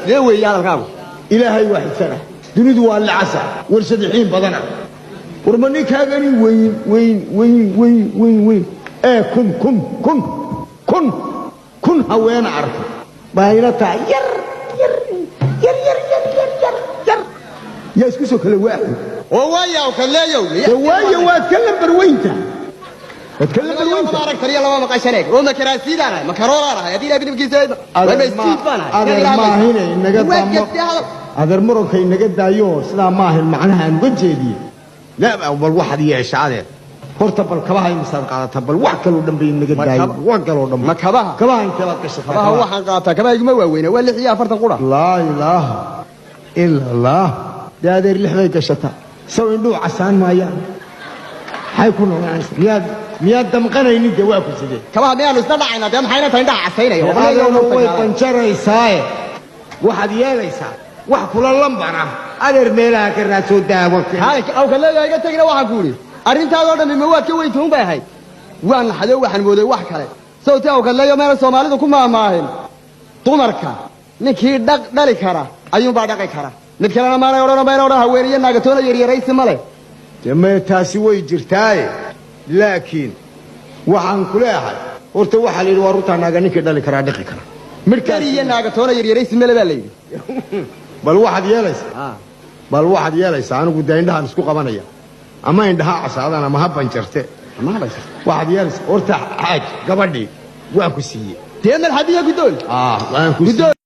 ليه ويا الكاب إلهي واحد سنة دنيد والله عسى ورسدحين بدنا ورمني كاغني وين كن هوين عرف بايلتا ير يا اسكسو كل واحد ويا وكليو ويا واتكلم بروينته اتكلم بروينته بارك تري الله ما قاشنيك وما كراسيد انا ما كرورها يدي ابن بكيسيد ما هنا انك هذا المرك انك دايو سلا ما هي معناها ان وجهدي لا بل واحد يعشاده hortabal kabaha imsaan qaadata bal wax kale oo dhanbay naga daayay wax kale oo dhanbay ma kabaha inta la gashay kabaha waxaan qaataa kabaha iguma waaweyn waa 6 iyo 40 qura la ilaha illa allah daadeer lixday gashata soo indhuu casaan maayaan hay ku noqonaysa miyaad damqanaynin dawaa ku sidee kabaha miyaanu isna dhacayna dee maxayna tahay indhaha casaynayo way qanjaraysaa waxaad yeelaysaa wax kula lambana adeer meelaha ka raasoo daawo aw kaleeyo iga tagina waxaan ku yiri arrintaadoo dhan ma waad ka weyntoon bay ahayd waan naxday waxaan mooday wax kale sababtoo ah kaleeyo meel Soomaalidu ku maamaahin dumarka ninkii dhali kara ayuu baa dhaqay kara mid kalena ma oran haweeniyada naagatoona yaryaraysi male jamee taasi way jirtaaye laakiin waxaan ku leeyahay horta waxa la yiri waa runta naaga ninkii dhali kara dhaqi kara mid kaliya naagatoona yaryaraysi male baa la yiri bal waxaad yeelaysaa anigu daindhahan isku qabanaya ama indhaha casaadana ama haban jarte waxaad yeelaysaa horta xaaj gabadhii waan ku siiyey deemal hadiya gudool waan ku siiyey